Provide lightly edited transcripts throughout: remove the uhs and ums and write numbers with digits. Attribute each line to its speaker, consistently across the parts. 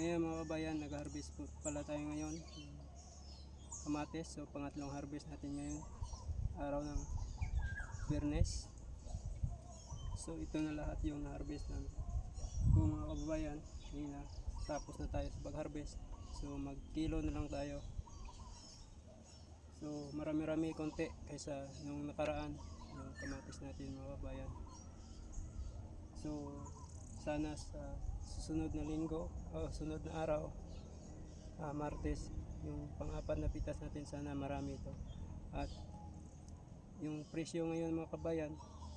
Speaker 1: Ngayon mga kabayan, nag-harvest po pala tayo ngayon kamatis. So pangatlong harvest natin ngayon, araw ng Biyernes. So ito na lahat yung na-harvest namin. Kung mga kababayan, ngayon na tapos na tayo sa pag-harvest. So mag-kilo na lang tayo. So marami-rami konti kaysa nung nakaraan yung kamatis natin mga kabayan. So sana sa susunod na linggo o sunod na araw, Martes, yung pang-apat na pitas natin, sana marami ito. At yung presyo ngayon mga kabayan,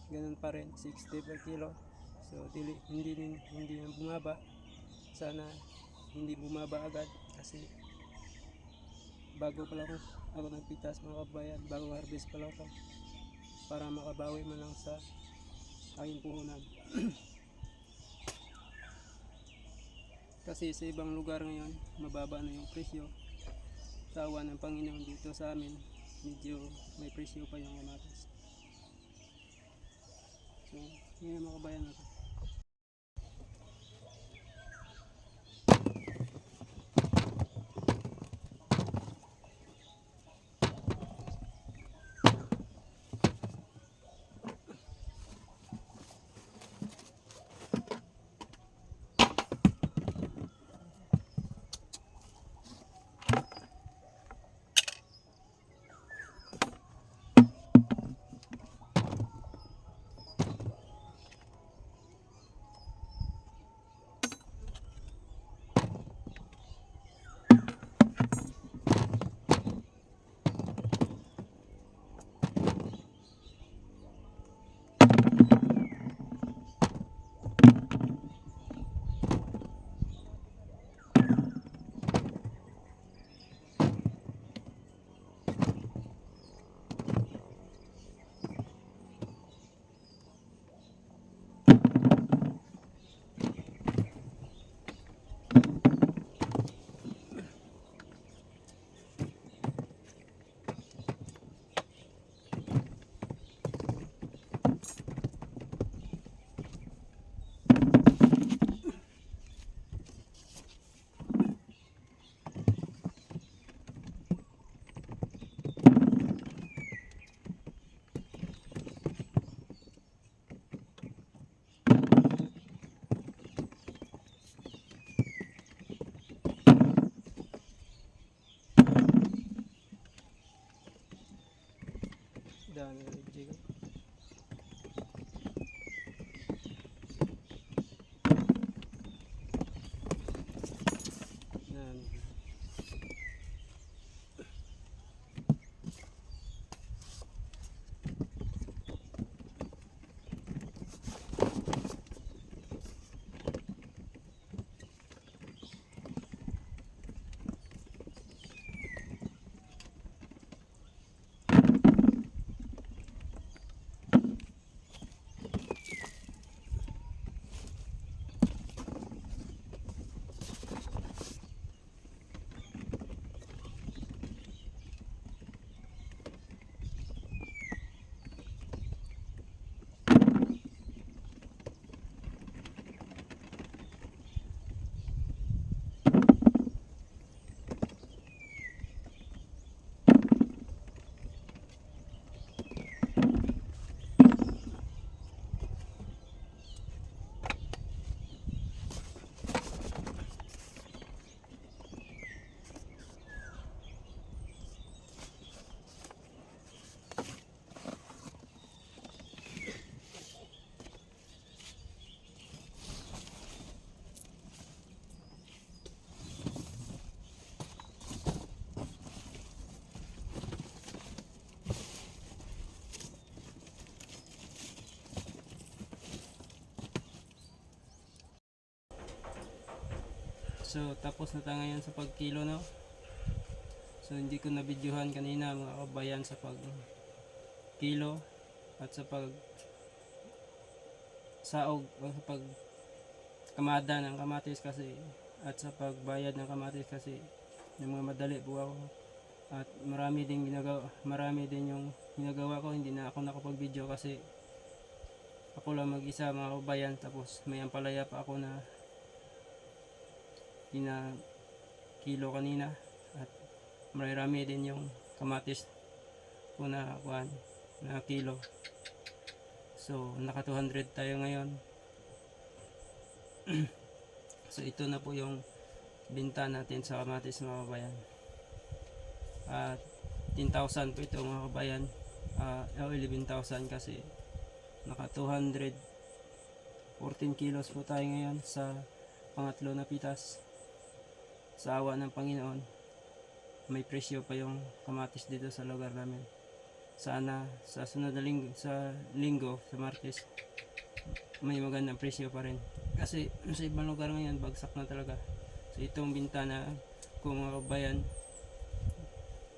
Speaker 1: ganun pa rin, 60 per kilo. So hindi na bumaba. Sana hindi bumaba agad kasi bago pa lang ako nagpitas mga kabayan, bago harvest pa lang ako, para makabawi man lang sa aking puhunan. Kasi sa ibang lugar ngayon, mababa na yung presyo. Sa awa ng Panginoon, dito sa amin, medyo may presyo pa yung kamatis. So, yun yung mga kabayan natin. Dami na nagjigo. Yan. So tapos na tayo ngayon sa pagkilo, no? So hindi ko na videohan kanina mga kabayan sa pag kilo at sa pag saog o sa pag kamada ng kamatis kasi, at sa pagbayad ng kamatis kasi yung mga madali po ako, at marami din yung ginagawa ko. Hindi na ako nakapag video kasi ako lang mag-isa mga kabayan, tapos may ampalaya pa ako na kilo kanina, at marami din yung kamatis ko na kuan na kilo. So naka 200 tayo ngayon. So ito na po yung binta natin sa kamatis mga kabayan. At 10,000 po ito mga kabayan, 11,000 kasi naka 214 kilos po tayo ngayon sa pangatlo na pitas. Sa awa ng Panginoon, may presyo pa yung kamatis dito sa lugar namin. Sana sa sunod na linggo, sa Martes, may magandang presyo pa rin. Kasi sa ibang lugar ngayon, bagsak na talaga. So itong binta na ko mga kabayan,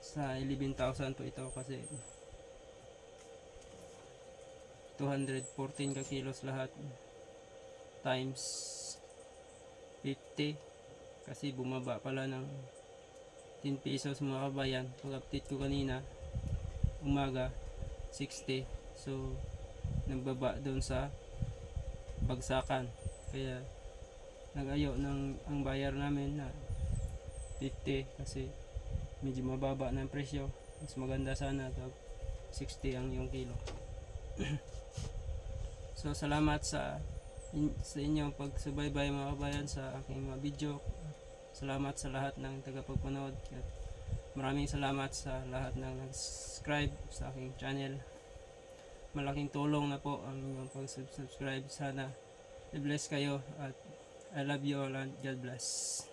Speaker 1: sa 11,000 po ito kasi 214 ka kilos lahat times 50 kasi bumaba pala ng 10 pesos mga kabayan. Pag update ko kanina umaga 60, so nagbaba doon sa bagsakan, kaya nag-ayo ng ang bayar namin na 50 kasi medyo mababa ng presyo. Mas maganda sana pag 60 ang yung kilo. So salamat sa inyong pagsubaybay mga kabayan sa aking mga video. Salamat sa lahat ng tagapagpanood, at maraming salamat sa lahat ng nag-subscribe sa aking channel. Malaking tulong na po ang inyong pag-subscribe. Sana i-bless kayo, at I love you all and God bless.